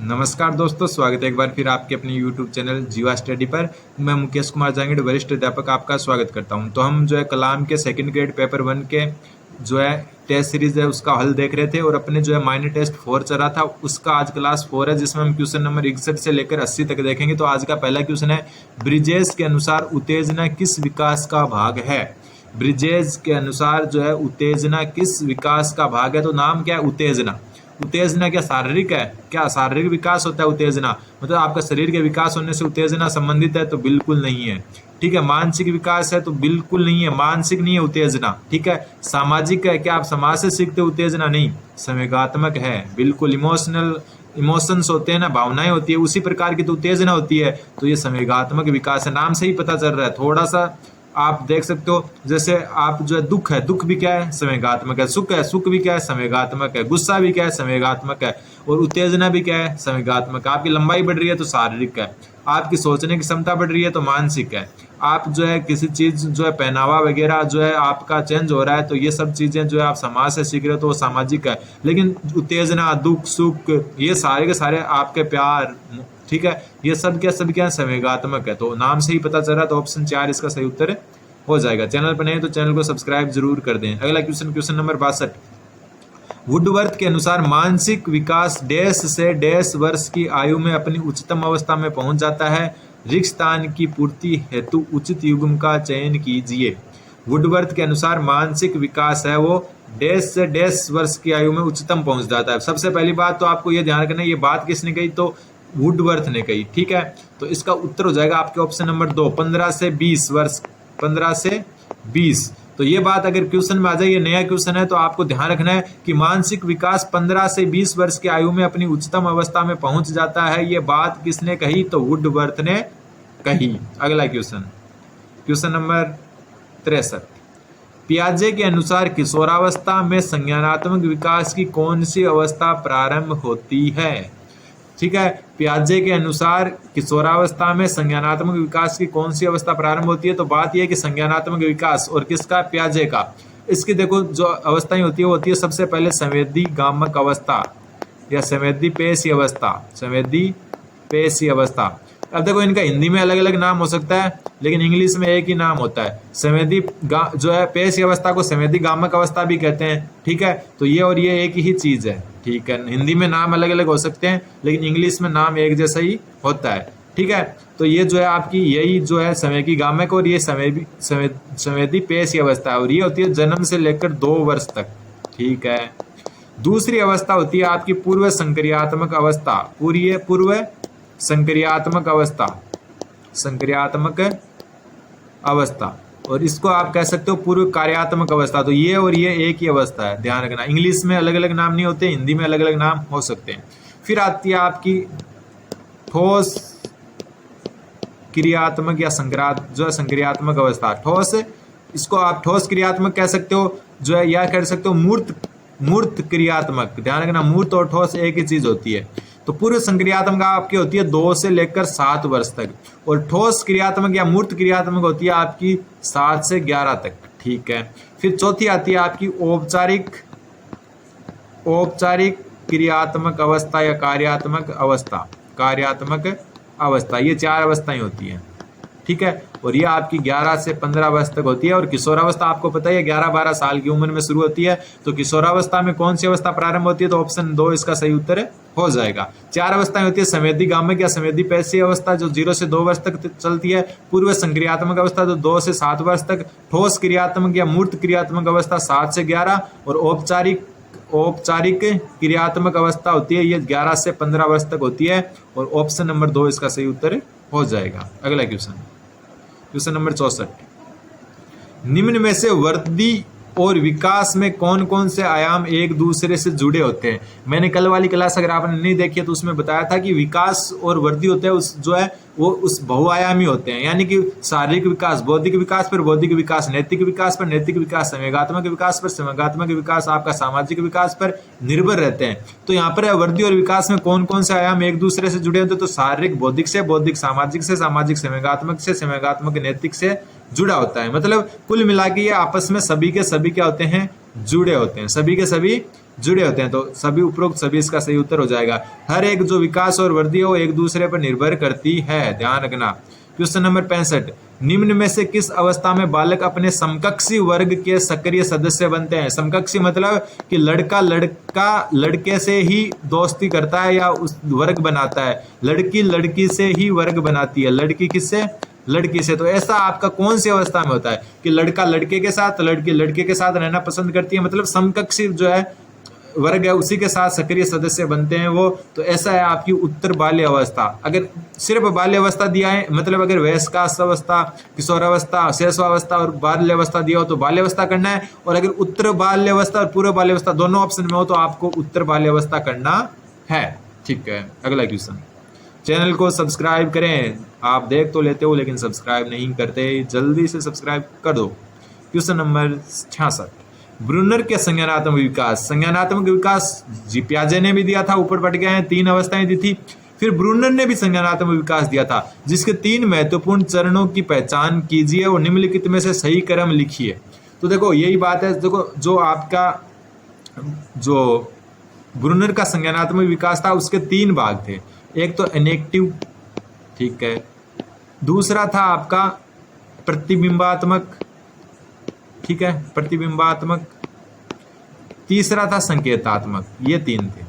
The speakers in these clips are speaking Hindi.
नमस्कार दोस्तों, स्वागत है एक बार फिर आपके अपने YouTube चैनल जीवा स्टडी पर। मैं मुकेश कुमार जांगिड़, वरिष्ठ अध्यापक, आपका स्वागत करता हूं। तो हम कलाम के सेकंड ग्रेड पेपर 1 के टेस्ट सीरीज है उसका हल देख रहे थे और अपने माइनर टेस्ट 4 चल रहा था, उसका आज क्लास 4 है जिसमें हम क्वेश्चन नंबर 61 से लेकर 80 तक देखेंगे। तो आज का पहला क्वेश्चन है, ब्रिजेश के अनुसार उत्तेजना किस विकास का भाग है। ब्रिजेश के अनुसार उत्तेजना किस विकास का भाग है। तो नाम क्या है, उत्तेजना। उत्तेजना क्या शारीरिक है? क्या शारीरिक विकास होता है उत्तेजना? मतलब आपका शरीर के विकास होने से उत्तेजना संबंधित है? तो बिल्कुल नहीं है। ठीक है। मानसिक विकास है? तो बिल्कुल नहीं है, मानसिक नहीं है उत्तेजना। ठीक है। सामाजिक है? क्या आप समाज से सीखते उत्तेजना? नहीं, संवेगात्मक है। बिल्कुल इमोशंस होते हैं ना, भावनाएं होती है, उसी प्रकार की तो उत्तेजना होती है। तो ये संवेगात्मक विकास है, नाम से ही पता चल रहा है। थोड़ा सा आप देख सकते हो, जैसे आप दुख है, दुख भी क्या है, संवेगात्मक है। सुख है, सुख भी क्या है, संवेगात्मक है। गुस्सा भी क्या है, संवेगात्मक है। और उत्तेजना भी क्या है, संवेगात्मक है। आपकी लंबाई बढ़ रही है तो शारीरिक है। आपकी सोचने की क्षमता बढ़ रही है तो मानसिक है। आप किसी चीज पहनावा वगैरह आपका चेंज हो रहा है, तो ये सब चीजें आप समाज से सीख रहे हो तो वो सामाजिक है। लेकिन उत्तेजना, दुख, सुख, ये सारे के सारे आपके प्यार, ठीक है, ये सब क्या संवेगात्मक है। तो नाम से ही पता चल रहा है। तो ऑप्शन 4 इसका सही उत्तर हो जाएगा। चैनल पर नहीं तो चैनल को सब्सक्राइब जरूर कर दें। अगला क्वेश्चन नंबर 62। वुडवर्थ के अनुसार मानसिक विकास डैश से डैश वर्ष की आयु में अपनी उच्चतम अवस्था में पहुंच जाता है। रिक्त स्थान की पूर्ति हेतु उचित युग्म का चयन कीजिए। वुडवर्थ के अनुसार मानसिक विकास है वो डैश से डैश वर्ष की आयु में उच्चतम पहुंच जाता है। सबसे पहली बात तो आपको ये ध्यान रखना है, ये बात किसने कही, तो वुडवर्थ ने कही। ठीक है। तो इसका उत्तर हो जाएगा आपके ऑप्शन नंबर 2, 15 से 20 वर्ष, 15 से 20। तो ये बात अगर क्वेश्चन में आ जाए, ये नया क्वेश्चन है, तो आपको ध्यान रखना है कि मानसिक विकास 15 से 20 वर्ष की आयु में अपनी उच्चतम अवस्था में पहुंच जाता है। ये बात किसने कही, तो वुडवर्थ ने कही। अगला क्वेश्चन नंबर 63। पियाजे के अनुसार किशोरावस्था में संज्ञानात्मक विकास की कौन सी अवस्था प्रारंभ होती है। ठीक है। पियाजे के अनुसार किशोरावस्था में संज्ञानात्मक विकास की कौन सी अवस्था प्रारंभ होती है। तो बात यह है कि संज्ञानात्मक विकास और किसका, पियाजे का। इसकी देखो जो अवस्थाएं होती है वो होती है सबसे पहले संवेदी गामक अवस्था या संवेदी पेशी अवस्था, संवेदी पेशी अवस्था। अब देखो इनका हिंदी में अलग अलग नाम हो सकता है, लेकिन इंग्लिश में एक ही नाम होता है। संवेदी पेशी अवस्था को संवेदी गामक अवस्था भी कहते हैं। ठीक है। तो ये और ये एक ही चीज है। ठीक है। हिंदी में नाम अलग अलग हो सकते हैं, लेकिन इंग्लिश में नाम एक जैसा ही होता है। ठीक है। तो ये आपकी यही संवेदी गामक और ये संवेदी पेशी अवस्था है, और ये होती है जन्म से लेकर 2 वर्ष तक। ठीक है। दूसरी अवस्था होती है आपकी पूर्व संक्रियात्मक अवस्था। पूर्व संक्रियात्मक अवस्था, संक्रियात्मक अवस्था, और इसको आप कह सकते हो पूर्व कार्यात्मक अवस्था। तो ये और ये एक ही अवस्था है, ध्यान रखना। इंग्लिश में अलग अलग नाम नहीं होते, हिंदी में अलग अलग नाम हो सकते हैं। फिर आती है आपकी ठोस क्रियात्मक या संक्रियात्मक अवस्था। ठोस, इसको आप ठोस क्रियात्मक कह सकते हो, या कह सकते हो मूर्त क्रियात्मक। ध्यान रखना, मूर्त और ठोस एक ही चीज होती है। तो पूर्व संक्रियात्मक आपकी होती है 2 से लेकर 7 वर्ष तक, और ठोस क्रियात्मक या मूर्त क्रियात्मक होती है आपकी 7 से 11 तक। ठीक है। फिर चौथी आती है आपकी औपचारिक क्रियात्मक अवस्था या कार्यात्मक अवस्था। ये 4 अवस्थाएं होती हैं। ठीक है। और ये आपकी 11 से 15 वर्ष तक होती है। और किशोरावस्था आपको पता है 11-12 साल की उम्र में शुरू होती है। तो किशोरावस्था में कौन सी अवस्था प्रारंभ होती है, तो ऑप्शन 2 इसका सही उत्तर हो जाएगा। 4 अवस्थाएं होती है, संवेदी गामक या संवेदी पेशी अवस्था जो 0 से 2 वर्ष तक चलती है। पूर्व संक्रियात्मक अवस्था जो 2 से 7 वर्ष तक। ठोस क्रियात्मक या मूर्त क्रियात्मक अवस्था 7 से 11। और औपचारिक क्रियात्मक अवस्था होती है, ये 11 से 15 वर्ष तक होती है। और ऑप्शन नंबर 2 इसका सही उत्तर हो जाएगा। अगला क्वेश्चन नंबर 64। निम्न में से वृद्धि और विकास में कौन कौन से आयाम एक दूसरे से जुड़े होते हैं। मैंने कल वाली क्लास अगर आपने नहीं देखी है तो उसमें बताया था कि विकास और वृद्धि होते हैं वो उस बहुआयामी होते हैं। यानी कि शारीरिक विकास बौद्धिक विकास पर बौद्धिक विकास, नैतिक विकास पर नैतिक विकास, संवेगात्मक विकास पर संवेगात्मक विकास, आपका सामाजिक विकास पर निर्भर रहते हैं। तो यहाँ पर वृद्धि और विकास में कौन कौन से आयाम एक दूसरे से जुड़े होते हैं, तो शारीरिक बौद्धिक से बौद्धिक, सामाजिक से सामाजिक, संवेगात्मक से संवेगात्मक, नैतिक से जुड़ा होता है। मतलब कुल मिला के ये आपस में सभी के सभी क्या होते हैं, जुड़े होते हैं, सभी के सभी जुड़े होते हैं। तो सभी उपरोक्त सभी इसका सही उत्तर हो जाएगा। हर एक जो विकास और वृद्धि है वो एक दूसरे पर निर्भर करती है, ध्यान रखना। क्वेश्चन नंबर 65, निम्न में से किस अवस्था में बालक अपने समकक्षी वर्ग के सक्रिय सदस्य बनते हैं? समकक्षी मतलब कि लड़का लड़के से ही दोस्ती करता है या उस वर्ग बनाता है, लड़की लड़की से ही वर्ग बनाती है, लड़की किससे? लड़की से। तो ऐसा आपका कौन सी अवस्था में होता है कि लड़का लड़के के साथ, लड़की लड़के के साथ रहना पसंद करती है, मतलब समकक्षी जो है वर्ग है उसी के साथ सक्रिय सदस्य बनते हैं वो। तो ऐसा है आपकी उत्तर बाल्य अवस्था। अगर सिर्फ बाल्य अवस्था दिया है, मतलब अगर वयस्कावस्था, किशोरावस्था, शैशवावस्था और बाल्य अवस्था दिया हो तो बाल्य अवस्था करना है, और अगर उत्तर बाल्य अवस्था और पूर्व बाल्य अवस्था दोनों ऑप्शन में हो तो आपको उत्तर बाल्य अवस्था करना है। ठीक है, अगला क्वेश्चन। चैनल को सब्सक्राइब करें, आप देख तो लेते हो लेकिन सब्सक्राइब नहीं करते, जल्दी से सब्सक्राइब कर दो। क्वेश्चन नंबर 66, ब्रूनर के संज्ञानात्मक विकास। संज्ञानात्मक विकास जी पियाजे ने भी दिया था, ऊपर पढ़ गए हैं, 3 अवस्थाएं दी थी। फिर ब्रूनर ने भी संज्ञानात्मक विकास दिया था, जिसके 3 महत्वपूर्ण चरणों की पहचान कीजिए और निम्नलिखित में से सही क्रम लिखिए। तो देखो यही बात है, देखो जो आपका जो ब्रूनर का संज्ञानात्मक विकास था उसके 3 भाग थे। एक तो इनेक्टिव, ठीक है, दूसरा था आपका प्रतिबिंबात्मक, ठीक है, प्रतिबिंबात्मक, तीसरा था संकेतात्मक। ये 3 थे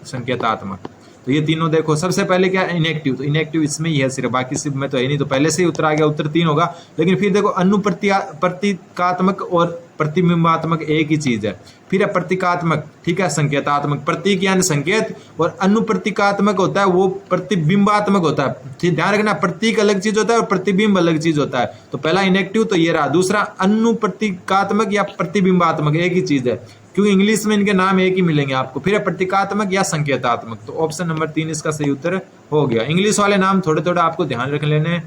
संकेतात्मक। तो ये तीनों देखो, सबसे पहले क्या इनेक्टिव, तो इनेक्टिव इसमें ही है सिर्फ, बाकी सिर्फ में तो है नहीं, तो पहले से ही उत्तर आ गया, उत्तर 3 होगा। लेकिन फिर देखो अनुप्रतीकात्मक और प्रतिबिंबात्मक एक ही चीज है। फिर है प्रतीकात्मक, ठीक है, संकेतात्मक, प्रतीक यानी संकेत, और अनुप्रतीकात्मक होता है वो प्रतिबिंबात्मक होता है। ठीक, ध्यान रखना, प्रतीक अलग चीज होता है और प्रतिबिंब अलग चीज होता है। तो पहला इनेक्टिव तो ये रहा, दूसरा अनुप्रतीकात्मक या प्रतिबिंबात्मक एक ही चीज है, क्योंकि इंग्लिश में इनके नाम एक ही मिलेंगे आपको। फिर है प्रतीकात्मक या संकेतात्मक। तो ऑप्शन नंबर 3 इसका सही उत्तर हो गया। इंग्लिश वाले नाम थोड़े थोड़े आपको ध्यान रख लेने।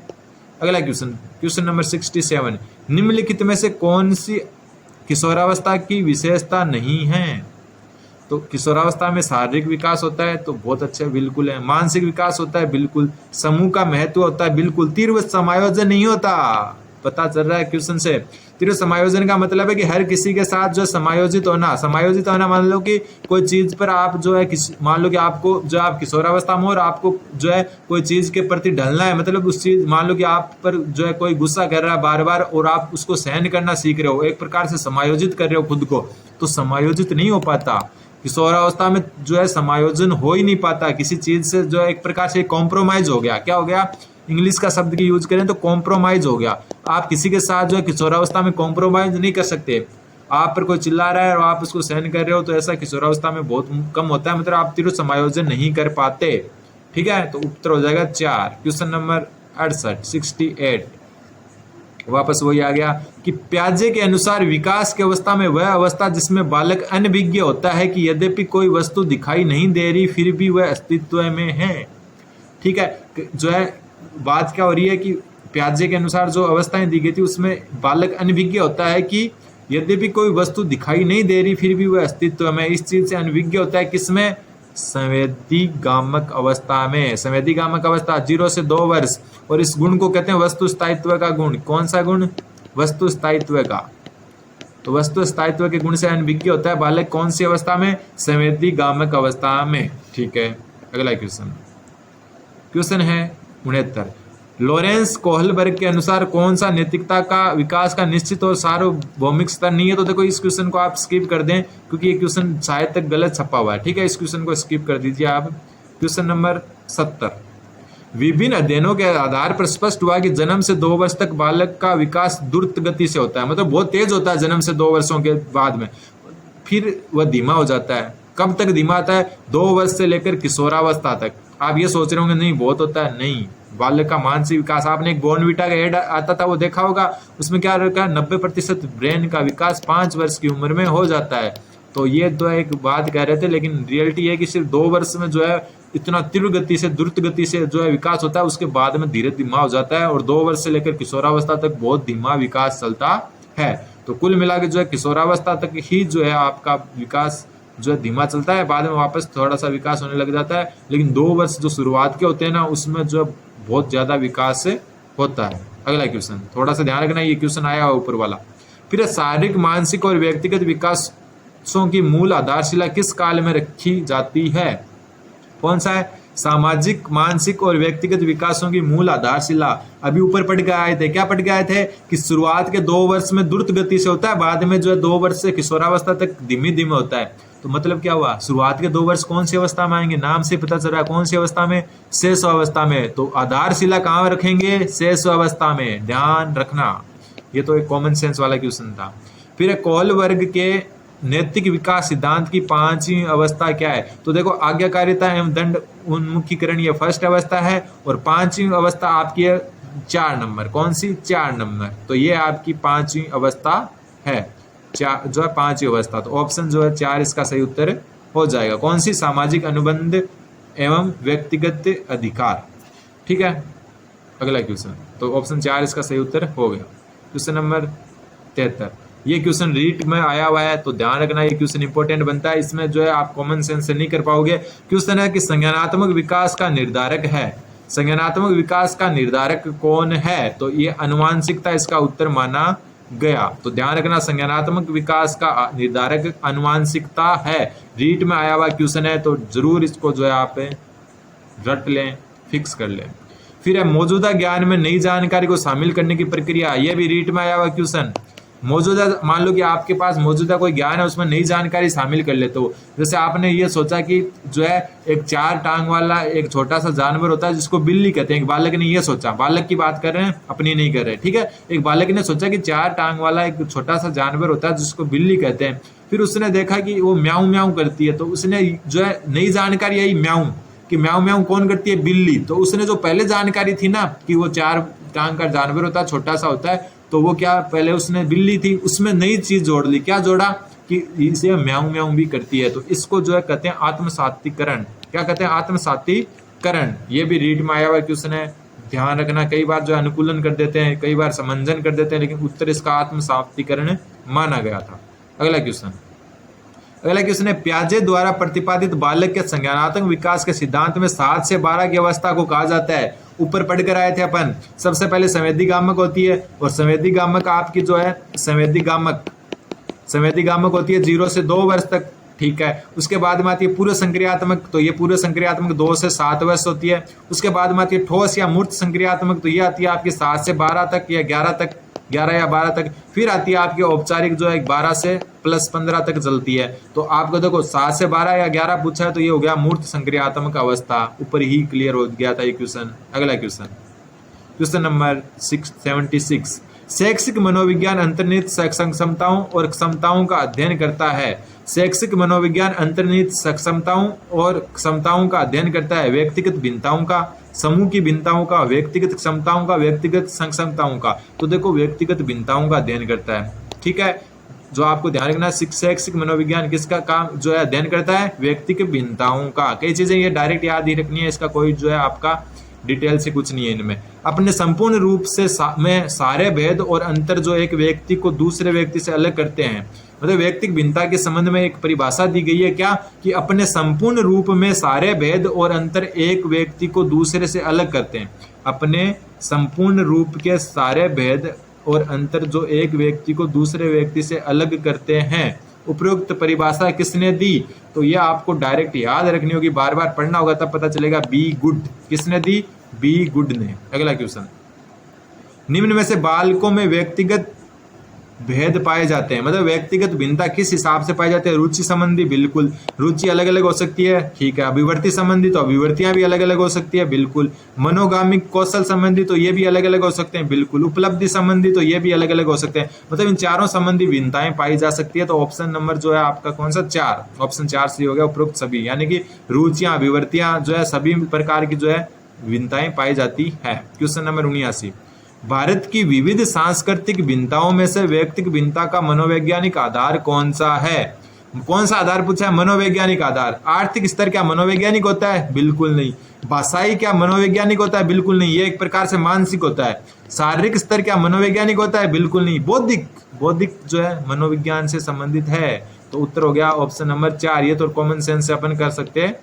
अगला क्वेश्चन, क्वेश्चन नंबर 67, निम्नलिखित में से कौन सी किशोरावस्था की विशेषता नहीं है? तो किशोरावस्था में शारीरिक विकास होता है, तो बहुत अच्छा, बिल्कुल है। मानसिक विकास होता है, बिल्कुल। समूह का महत्व होता है, बिल्कुल। तीव्र समायोजन नहीं होता, पता चल रहा है क्वेश्चन से। तीव्र समायोजन का मतलब है कि हर किसी के साथ जो समायोजित होना मान लो कि कोई चीज पर आप जो है मान लो कि आपको जो आप किशोरावस्था में और आपको जो है कोई चीज के प्रति ढलना है, मतलब उस चीज, मान लो कि आप पर जो है कोई गुस्सा कर रहा है बार बार और आप उसको सहन करना सीख रहे हो, एक प्रकार से समायोजित कर रहे हो खुद को, तो समायोजित नहीं हो पाता। किशोरावस्था में जो है समायोजन हो ही नहीं पाता किसी चीज से, जो है एक प्रकार से कॉम्प्रोमाइज हो गया। क्या हो गया? इंग्लिश का शब्द की यूज करें तो कॉम्प्रोमाइज हो गया। आप किसी के साथ जो है किशोरावस्था में कॉम्प्रोमाइज नहीं कर सकते। आप पर कोई चिल्ला रहा है और आप उसको सहन कर रहे हो, तो ऐसा किशोरावस्था में बहुत कम होता है, मतलब आप तीव्र समायोजन नहीं कर पाते। ठीक है, तो उत्तर हो जाएगा 4। क्वेश्चन नंबर 68 वापस वही आ गया कि पियाजे के अनुसार विकास की अवस्था में वह अवस्था जिसमें बालक अनभिज्ञ होता है कि यद्यपि कोई वस्तु दिखाई नहीं दे रही फिर भी वह अस्तित्व में है। ठीक है, जो है बात क्या हो रही है कि पियाजे के अनुसार जो अवस्थाएं दी गई थी उसमें बालक अनभिज्ञ होता है कि यद्यपि कोई वस्तु दिखाई नहीं दे रही फिर भी वह अस्तित्व में। इस चीज से अनभिज्ञ होता है किसमें? संवेदीगामक अवस्था में। संवेदीगामक अवस्था 0 से 2 वर्ष, और इस गुण को कहते हैं वस्तु स्थायित्व का गुण। कौन सा गुण? वस्तु स्थायित्व का। तो वस्तु स्थायित्व के गुण से अनभिज्ञ होता है बालक कौन सी अवस्था में? संवेदीगामक अवस्था में। ठीक है, अगला क्वेश्चन है 69, लॉरेंस कोहलबर्ग के अनुसार कौन सा नैतिकता का विकास का निश्चित और सार्वभौमिक स्तर नहीं है? तो देखो इस क्वेश्चन को आप स्किप कर दें क्योंकि ये क्वेश्चन शायद तक गलत छपा हुआ है। ठीक है, इस क्वेश्चन को स्किप कर दीजिए आप। क्वेश्चन नंबर 70, विभिन्न अध्ययनों के आधार पर स्पष्ट हुआ कि जन्म से 2 वर्ष तक बालक का विकास द्रुत गति से होता है, मतलब बहुत तेज होता है जन्म से 2 वर्षों के बाद में, फिर वह धीमा हो जाता है। कब तक धीमा आता है? 2 वर्ष से लेकर किशोरावस्था तक। आप ये सोच रहे होंगे नहीं बहुत होता है, नहीं। बालक का मानसिक विकास, आपने एक बॉर्नवीटा का एड आता था वो देखा होगा, उसमें क्या रखा है? 90% ब्रेन का विकास 5 वर्ष की उम्र में हो जाता है। तो ये तो एक बात कह रहे थे, लेकिन रियलिटी है कि सिर्फ 2 वर्ष में जो है इतना तीव्र गति से, द्रुत गति से जो है विकास होता है, उसके बाद में धीरे धीमा हो जाता है, और 2 वर्ष से लेकर किशोरावस्था तक बहुत धीमा विकास चलता है। तो कुल मिला के जो है किशोरावस्था तक ही जो है आपका विकास जो है धीमा चलता है, बाद में वापस थोड़ा सा विकास होने लग जाता है। लेकिन 2 वर्ष जो शुरुआत के होते हैं ना, उसमें जो बहुत ज्यादा विकास से होता है। अगला क्वेश्चन थोड़ा सा ध्यान रखना, ये क्वेश्चन आया ऊपर वाला। फिर शारीरिक, मानसिक और व्यक्तिगत विकास विकासों की मूल आधारशिला किस काल में रखी जाती है? कौन सा है? सामाजिक, मानसिक और व्यक्तिगत विकासों की मूल आधारशिला। अभी ऊपर पढ़ के आए थे, क्या पढ़ के आए थे कि शुरुआत के 2 वर्ष में द्रुत गति से होता है, बाद में जो है 2 वर्ष से किशोरावस्था तक धीमे धीमे होता है। तो मतलब क्या हुआ, शुरुआत के 2 वर्ष कौन सी अवस्था में आएंगे? नाम से पता चल रहा है कौन सी अवस्था में? शेष अवस्था में। तो आधारशिला कहाँ रखेंगे? शेष अवस्था में, ध्यान रखना। ये तो एक कॉमन सेंस वाला क्वेश्चन था। फिर कोहल वर्ग के नैतिक विकास सिद्धांत की 5वीं अवस्था क्या है? तो देखो, आज्ञाकारिता एवं दंड उन्मुखीकरण ये फर्स्ट अवस्था है, और 5वीं अवस्था आपकी है 4 नंबर। कौन सी? 4 नंबर। तो ये आपकी 5वीं अवस्था है, जो है 5वीं अवस्था। तो ऑप्शन जो है 4 इसका सही उत्तर हो जाएगा। कौन सी? सामाजिक अनुबंध एवं व्यक्तिगत अधिकार। ठीक है, अगला क्वेश्चन। तो ऑप्शन 4 इसका सही उत्तर हो गया। क्वेश्चन नंबर 73, ये क्वेश्चन रीट में आया हुआ है, तो ध्यान रखना, ये क्वेश्चन इंपॉर्टेंट बनता है। इसमें जो है आप कॉमन सेंस से नहीं कर पाओगे। क्वेश्चन है कि संज्ञानात्मक विकास का निर्धारक है। संज्ञानात्मक विकास का निर्धारक कौन है? तो ये आनुवांशिकता इसका उत्तर माना गया। तो ध्यान रखना, संज्ञानात्मक विकास का निर्धारक आनुवांशिकता है। रीट में आया हुआ क्वेश्चन है, तो जरूर इसको जो है आप रट लें, फिक्स कर लें। फिर है मौजूदा ज्ञान में नई जानकारी को शामिल करने की प्रक्रिया। यह भी रीट में आया हुआ क्वेश्चन। मौजूदा, मान लो कि आपके पास मौजूदा कोई ज्ञान है, उसमें नई जानकारी शामिल कर लेते हो। जैसे आपने ये सोचा कि जो है एक 4 टांग वाला एक छोटा सा जानवर होता है जिसको बिल्ली कहते हैं। एक बालक ने ये सोचा, बालक की बात कर रहे हैं, अपनी नहीं कर रहे, ठीक है। एक बालक ने सोचा कि 4 टांग वाला एक छोटा सा जानवर होता है जिसको बिल्ली कहते हैं। फिर उसने देखा कि वो म्याऊं म्याऊं करती है, तो उसने जो है नई जानकारी आई म्याऊं, कि म्याऊं म्याऊं कौन करती है? बिल्ली। तो उसने जो पहले जानकारी थी ना कि वो 4 टांग का जानवर होता है, छोटा सा होता है, तो वो क्या, पहले उसने बिल्ली थी, उसमें नई चीज जोड़ ली। क्या जोड़ा? कि इसे म्याऊं म्याऊं भी करती है। तो इसको जो है कहते हैं आत्मसातीकरण। क्या कहते हैं? आत्मसातीकरण। ये भी रीड में आया हुआ क्वेश्चन है, ध्यान रखना। कई बार जो है अनुकूलन कर देते हैं, कई बार समंजन कर देते हैं, लेकिन उत्तर इसका आत्मसातीकरण माना गया था। अगला क्वेश्चन है, प्याजे द्वारा प्रतिपादित बालक के संज्ञानात्मक विकास के सिद्धांत में 7 से 12 की अवस्था को कहा जाता है। ऊपर पढ़ कर आए थे अपन। सबसे पहले संवेदी गामक होती है, और संवेदी गामक आपकी जो है संवेदी गामक होती है 0 से 2 वर्ष तक, ठीक है। उसके बाद में आती है पूर्व संक्रियात्मक, तो ये पूर्व संक्रियात्मक 2 से 7 वर्ष होती है। उसके बाद में आती है ठोस या मूर्त संक्रियात्मक, तो ये आती है आपकी 7 से 12 तक या 11 या 12 तक। फिर आती है आपकी औपचारिक जो है 12 से प्लस 15 तक चलती है। तो आपको देखो 7 से 12 या 11 पूछा है, तो ये हो गया मूर्त संक्रियात्मक अवस्था। ऊपर ही क्लियर हो गया था ये क्वेश्चन। अगला क्वेश्चन नंबर 76, शैक्षिक मनोविज्ञान अंतर्निहित सक्षमताओं और क्षमताओं का अध्ययन करता है। शैक्षिक मनोविज्ञान अंतर्निहित सक्षमताओं और क्षमताओं का अध्ययन करता है। व्यक्तिगत भिन्नताओं का, समूह की भिन्नताओं का, व्यक्तिगत क्षमताओं का, व्यक्तिगत सक्षमताओं का। तो देखो व्यक्तिगत भिन्नताओं का अध्ययन करता है, ठीक है। जो आपको ध्यान रखना, शैक्षिक मनोविज्ञान किसका काम जो है अध्ययन करता है? व्यक्तिगत भिन्नताओं का। कई चीजें ये डायरेक्ट याद ही रखनी है, इसका कोई जो है आपका डिटेल से कुछ नहीं है इनमें। अपने संपूर्ण रूप से में सारे भेद और अंतर जो एक व्यक्ति को दूसरे व्यक्ति से अलग करते हैं। मतलब व्यक्तिगत भिन्नता के संबंध में एक परिभाषा दी गई है, क्या? कि अपने संपूर्ण रूप में सारे भेद और अंतर एक व्यक्ति को दूसरे से अलग करते हैं। अपने संपूर्ण रूप के सारे भेद और अंतर जो एक व्यक्ति को दूसरे व्यक्ति से अलग करते हैं। उपयुक्त परिभाषा किसने दी? तो यह आपको डायरेक्ट याद रखनी होगी, बार बार पढ़ना होगा, तब पता चलेगा। Be good. किसने दी? बी गुड ने। अगला क्वेश्चन, निम्न में से बालकों में व्यक्तिगत भेद पाए जाते हैं, मतलब व्यक्तिगत भिन्नता किस हिसाब से पाए जाते हैं? रुचि संबंधी, बिल्कुल। रुचि अलग अलग हो सकती है, ठीक है। अभिवृत्ति संबंधी, तो अभिवृत्तियां भी अलग अलग हो सकती है, बिल्कुल। मनोगामिक कौशल संबंधी, तो ये भी अलग अलग हो सकते हैं, बिल्कुल। उपलब्धि संबंधी, तो ये भी अलग अलग हो सकते हैं। मतलब इन चारों संबंधी भिन्नताएं पाई जा सकती है। तो ऑप्शन नंबर जो है आपका कौन सा? 4। ऑप्शन 4 सही हो गया। उपरोक्त सभी, यानी कि रुचियां, अभिवृत्तियां जो है सभी प्रकार की जो है भिन्नताएं पाई जाती है। क्वेश्चन नंबर 79, भारत की विविध सांस्कृतिक भिन्नताओं में से व्यक्तिगत भिन्नता का मनोवैज्ञानिक आधार कौन सा है? कौन सा आधार पूछा है? मनोवैज्ञानिक आधार। आर्थिक स्तर क्या मनोवैज्ञानिक होता है? बिल्कुल नहीं। भाषाई क्या मनोवैज्ञानिक होता है? बिल्कुल नहीं, ये एक प्रकार से मानसिक होता है। शारीरिक स्तर क्या मनोवैज्ञानिक होता है? बिल्कुल नहीं। बौद्धिक जो है मनोविज्ञान से संबंधित है। तो उत्तर हो गया ऑप्शन नंबर 4। ये तो कॉमन सेंस से अपन कर सकते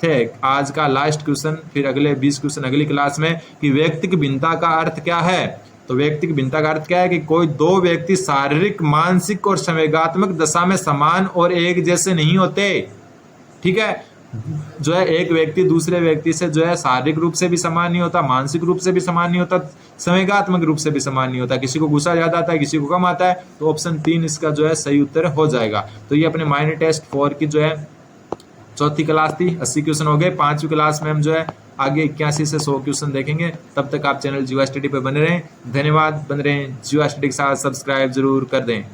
थे। आज का लास्ट क्वेश्चन, फिर अगले 20 क्वेश्चन अगली क्लास में, कि व्यक्तिगत भिन्नता का अर्थ क्या है? तो व्यक्ति की भिन्नता का अर्थ क्या है कि कोई दो व्यक्ति शारीरिक, मानसिक और संवेगात्मक दशा में समान और एक जैसे नहीं होते। ठीक है, जो है एक व्यक्ति दूसरे व्यक्ति से जो है शारीरिक रूप से भी समान नहीं होता, मानसिक रूप से भी समान नहीं होता, संवेगात्मक रूप से भी समान नहीं होता। किसी को गुस्सा ज्यादा आता है, किसी को कम आता है। तो ऑप्शन 3 इसका जो है सही उत्तर हो जाएगा। तो ये अपने माइंड टेस्ट 4 की जो है चौथी क्लास थी। 80 क्वेश्चन हो गए। 5वीं क्लास में हम जो है आगे 81 से 100 क्वेश्चन देखेंगे। तब तक आप चैनल जीवा स्टडी पे बने रहें। धन्यवाद। बने रहें जीवा स्टडी के साथ, सब्सक्राइब जरूर कर दें।